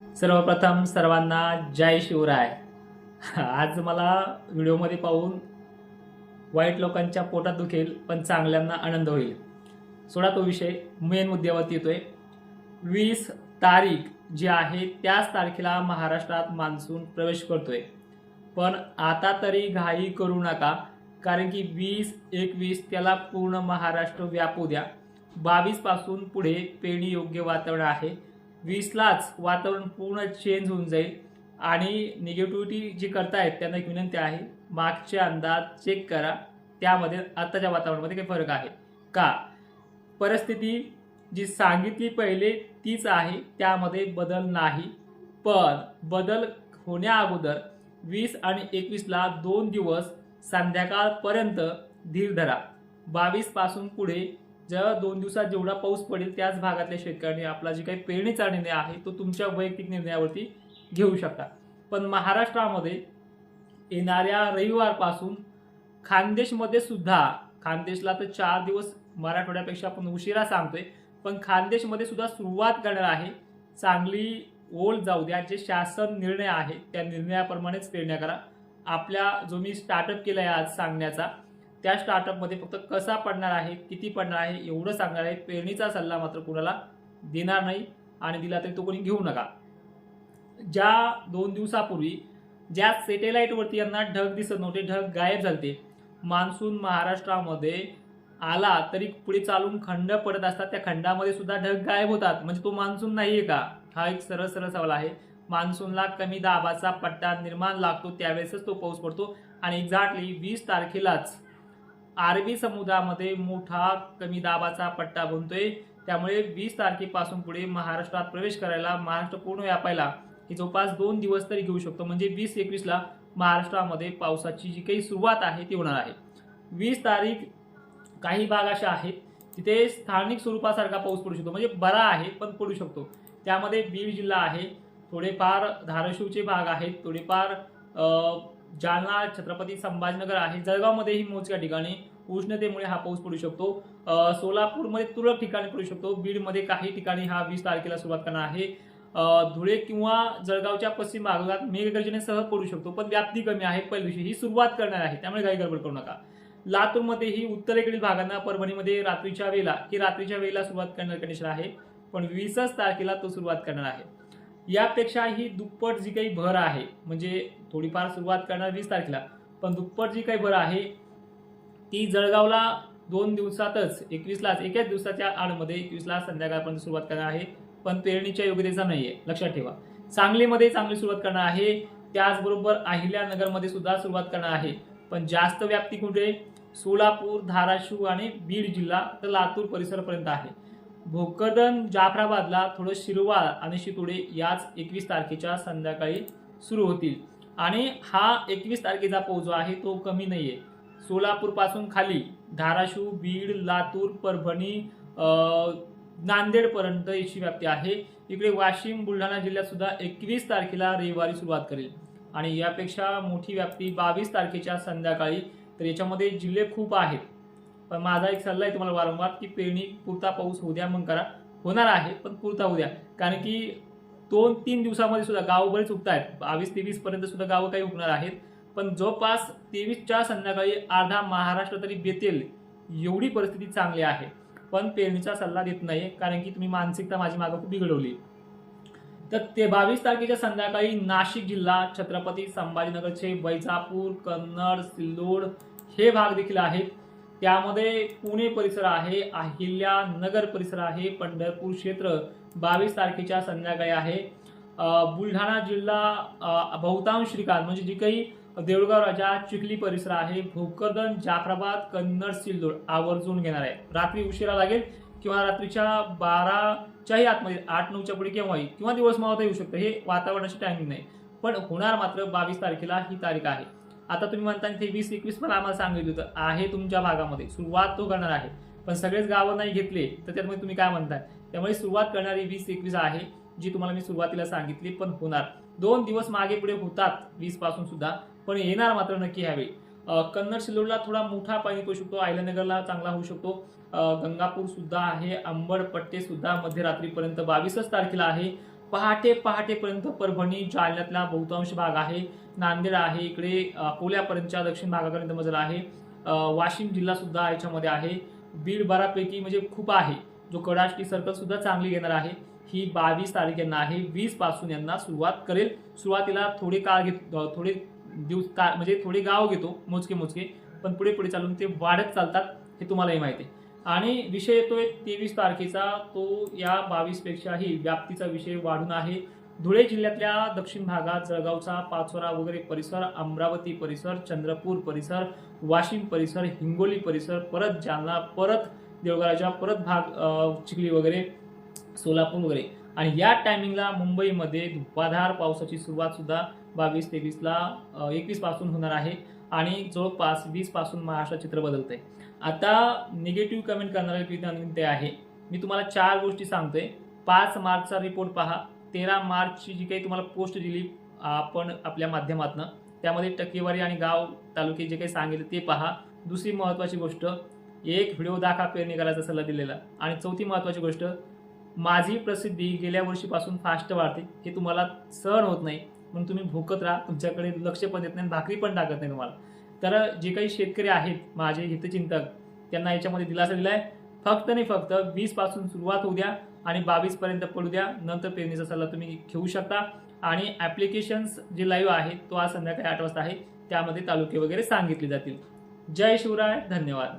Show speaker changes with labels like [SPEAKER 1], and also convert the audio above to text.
[SPEAKER 1] सर्वप्रथम सर्वांना जय शिवराय। आज मला व्हिडिओमध्ये पाहून वाईट लोकांच्या पोटात दुखेल पण चांगल्यांना आनंद होईल। सोडा तो विषय, मेन मुद्द्यावरती येतोय। 20 तारीख जी आहे त्याच तारखेला महाराष्ट्रात मान्सून प्रवेश करतोय, पण आता तरी घाई करू नका, कारण की 20-21 त्याला पूर्ण महाराष्ट्र व्यापू द्या। 22 पासून पुढे पेरणी योग्य वातावरण आहे। 20लाच वातावरण पूर्ण चेंज होऊन जाईल आणि निगेटिव्हिटी जी करतायत त्यांना एक विनंती आहे, मागचे अंदाज चेक करा, त्यामध्ये आताच्या वातावरणामध्ये काही फरक आहे का। परिस्थिती जी सांगितली पहिले तीच आहे, त्यामध्ये बदल नाही। पण बदल होण्या अगोदर 20 आणि 21ला 2 दिवस संध्याकाळपर्यंत धीर धरा। 22 पासून पुढे जेव्हा 2 दिवसात जेवढा पाऊस पडेल त्याच भागातल्या शेतकऱ्यांनी आपला जे काही पेरणीचा निर्णय आहे तो तुमच्या वैयक्तिक निर्णयावरती घेऊ शकता। पण महाराष्ट्रामध्ये येणाऱ्या रविवारपासून खानदेशमध्ये सुद्धा, खानदेशला तर 4 दिवस मराठवाड्यापेक्षा आपण उशिरा सांगतोय, पण खानदेशमध्ये सुद्धा सुरुवात करणार आहे। चांगली ओल जाऊ द्या, जे शासन निर्णय आहे त्या निर्णयाप्रमाणेच पेरण्या करा। आपल्या जो मी स्टार्टअप केलाय आज सांगण्याचा, त्या स्टार्टअपमध्ये फक्त कसा पडणार आहे, किती पडणार आहे एवढं सांगणार आहे। पेरणीचा सल्ला मात्र कोणाला देणार नाही, आणि दिला तरी तो कोणी घेऊ नका। ज्या 2 दिवसापूर्वी ज्या सॅटेलाइटवरती यांना ढग दिसत नव्हते, ढग गायब झालते, मान्सून महाराष्ट्रामध्ये आला तरी पुढे चालून खंड पडत असतात, त्या खंडामध्ये सुद्धा ढग गायब होतात, म्हणजे तो मान्सून नाहीये का? हा एक सरळ सरळ सवाल आहे। मान्सूनला कमी दाबाचा पट्टा निर्माण लागतो त्यावेळेसच तो पाऊस पडतो, आणि एक्झॅक्टली 20 तारखेलाच अरबी समुद्रामध्ये मोठा कमी दाबाचा पट्टा बनतोय। त्यामुळे 20 तारखेपासून पुढे महाराष्ट्रात प्रवेश करायला, महाराष्ट्र पूर्ण व्यापायला ही जवळपास 2 दिवस तरी घेऊ शकतो। म्हणजे 20-21ला महाराष्ट्रामध्ये पावसाची जी काही सुरुवात आहे ती होणार आहे। 20 तारीख काही भाग असे आहेत तिथे स्थानिक स्वरूपासारखा पाऊस पडू शकतो, म्हणजे बरा आहे पण पडू शकतो। त्यामध्ये बीड जिल्हा आहे, थोडेफार धाराशिवचे भाग आहेत, थोडेफार जालना, छत्रपती संभाजीनगर आहे, जळगावमध्येही मोजक्या ठिकाणी उष्णतेमुळे हा पाऊस पडू शकतो। सोलापूरमध्ये तुरळक ठिकाणी पडू शकतो। बीडमध्ये काही ठिकाणी हा 20 तारखेला सुरुवात करणार आहे। धुळे किंवा जळगावच्या पश्चिम भागात मेघगर्जनेसह पडू शकतो, पण व्याप्ती कमी आहे। पहिल्या दिवशी ही सुरुवात करणार आहे, त्यामुळे काही गडबड करू नका। लातूरमध्येही उत्तरेकडील भागांना, परभणीमध्ये रात्रीच्या वेळेला सुरुवात करणार कंडिशन आहे, पण 20 तारखेला तो सुरुवात करणार आहे। यापेक्षा ही दुप्पट जी काही भर आहे, म्हणजे थोडीफार सुरुवात करणार 20 तारखेला, पण दुप्पट जी काही भर आहे ती जळगावला 2 दिवसातच 21लाच, एकाच दिवसाच्या आडमध्ये 21ला संध्याकाळपर्यंत सुरुवात करणार आहे, पण पेरणीच्या योग्यतेचा नाहीये, लक्षात ठेवा। सांगलीमध्ये चांगली सुरुवात करणार आहे, त्याचबरोबर अहिल्यानगरमध्ये सुद्धा सुरुवात करणार आहे, पण जास्त व्याप्ती कुठे? सोलापूर, धाराशिव आणि बीड जिल्हा तर लातूर परिसरापर्यंत आहे। भोकरदन, जाफराबादला थोडं शिरवाळ आणि शितोडे याच 21 तारखेच्या संध्याकाळी सुरू होतील, आणि हा 21 तारखेचा पाऊस जो आहे तो कमी नाहीये। सोलापूर पासून खाली धाराशिव, बीड, लातूर, परभणी, नांदेड पर्यंत याची व्याप्ती आहे। इकडे वाशिम, बुलढाणा जिल्ह्यात सुद्धा 21 तारखेला रविवारी सुरुवात करेल, आणि यापेक्षा मोठी व्याप्ती 22 तारखेच्या संध्याकाळी। तर याच्यामध्ये जिल्हे खूप आहेत, पण माझा एक सल्ला आहे तुम्हाला वारंवार की पेरणी पुरता पाऊस होऊ द्या, मग करा। होणार आहे पण पुरता होऊ द्या, कारण की 2-3 दिवसामध्ये सुद्धा गावं बरेच उगतायत। 22-23 पर्यंत सुद्धा गावं काही उगणार आहेत, पण जवळपास 23च्या संध्याकाळी अर्धा महाराष्ट्र तरी बेतेल एवढी परिस्थिती चांगली आहे। पण पेरणीचा सल्ला देत नाही, कारण की तुम्ही मानसिकता माझी मागं खूप बिघडवली। तर ते 22 तारखेच्या संध्याकाळी नाशिक जिल्हा, छत्रपती संभाजीनगरचे वैजापूर, कन्नड, सिल्लोड हे भाग देखील आहेत। त्यामध्ये पुणे परिसर आहे, अहिल्यानगर परिसर आहे, पंढरपूर क्षेत्र 22 तारखेच्या संध्याकाळी आहे। बुलढाणा जिल्हा बहुतांश ठिकाण, म्हणजे जी काही देऊळगाव राजा, चिखली परिसर आहे, भोकरदन, जाफराबाद, कन्नड, सिल्लोड आवर्जून घेणार आहे। रात्री उशिरा लागेल किंवा रात्रीच्या 12च्याही आतमध्ये, 8-9च्या पुढे केव्हाही, किंवा दिवस मावळता येऊ शकतं, हे वातावरणाची टायमिंग नाही, पण होणार मात्र 22 तारखेला ही तारीख आहे। आता तुम्ही म्हणता ते 20-21 पण आम्हाला सांगितलं होतं, आहे तुमच्या भागामध्ये सुरुवात तो करणार आहे, पण सगळेच गावं नाही घेतले तर त्यामुळे तुम्ही काय म्हणताय? त्यामुळे सुरुवात करणारी 20-21 आहे, जी तुम्हाला मी सुरुवातीला सांगितली, पण होणार 2 दिवस मागे पुढे होतात 20 पासून सुद्धा, पण येणार मात्र नक्की ह्यावेळी। कन्नड, सिल्लोडला थोडा मोठा पाणी पडू शकतो, अहिल्यानगरला चांगला होऊ शकतो, गंगापूर सुद्धा आहे, अंबड पट्टे सुद्धा मध्यरात्रीपर्यंत 22 तारखेला आहे, पहाटेपर्यंत परभणी जालन्यातला बहुतांश भाग आहे, नांदेड आहे, इकडे अकोल्यापर्यंतच्या दक्षिण भागापर्यंत मजल आहे, वाशिम जिल्हा सुद्धा याच्यामध्ये आहे, बीड बऱ्यापैकी म्हणजे खूप आहे. जो कडाष्टी सर्कल सुद्धा चांगली घेणार आहे. ही 22 तारखेला आहे. 20 पासून यांना सुरुवात करेल. सुरुवातीला थोडे काळ थोडे दिवस म्हणजे थोडे गाव घेतो मोजके, पण पुढे पुढे चालून ते वाढत चालतात, हे तुम्हालाही माहिती आहे. आणि विषय येतोय 23 तारखेचा, तो या 22 पेक्षाही व्याप्तीचा विषय वाढून आहे. धुळे जिल्ह्यातल्या दक्षिण भागात जळगावचा पाचोरा वगैरे परिसर, अमरावती परिसर, चंद्रपूर परिसर, वाशिम परिसर, हिंगोली परिसर, परत जालना, परत देवगराजा, परत भाग चिखली वगैरे, सोलापूर वगैरे. आणि या टायमिंगला मुंबईमध्ये धुपाधार पावसाची सुरुवात सुद्धा 22-23ला 21 पासून होणार आहे आणि जवळपास 20 पासून महाराष्ट्र चित्र बदलतंय. आता निगेटिव्ह कमेंट करणारे विनंती आहे, मी तुम्हाला 4 गोष्टी सांगतोय. 5 मार्चचा रिपोर्ट पहा. 13 मार्चची जी काही तुम्हाला पोस्ट दिली आपण आपल्या माध्यमातून, त्यामध्ये टक्केवारी आणि गाव तालुके जे काही सांगितले ते पहा. दुसरी महत्त्वाची गोष्ट, एक व्हिडिओ दाखवा पेरणी करायचा सल्ला दिलेला. आणि चौथी महत्त्वाची गोष्ट, माझी प्रसिद्धी गेल्या वर्षीपासून फास्ट वाढते, हे तुम्हाला सहन होत नाही म्हणून तुम्ही भुकत राहा. तुमच्याकडे लक्ष पण देत नाही, भाकरी पण टाकत नाही तुम्हाला. तर जे काही शेतकरी आहेत माझे हितचिंतक, त्यांना याच्यामध्ये दिलासा दिलाय. फक्त नाही फक्त 20 पासून सुरुवात होऊ द्या आणि 22 पर्यंत पडू द्या. नंतर पेरणीचा सल्ला तुम्ही घेऊ शकता. आणि ॲप्लिकेशन्स जे लाईव्ह आहेत तो आज संध्याकाळी 8 वाजता आहे, त्यामध्ये तालुके वगैरे सांगितले जातील. जय शिवराय, धन्यवाद.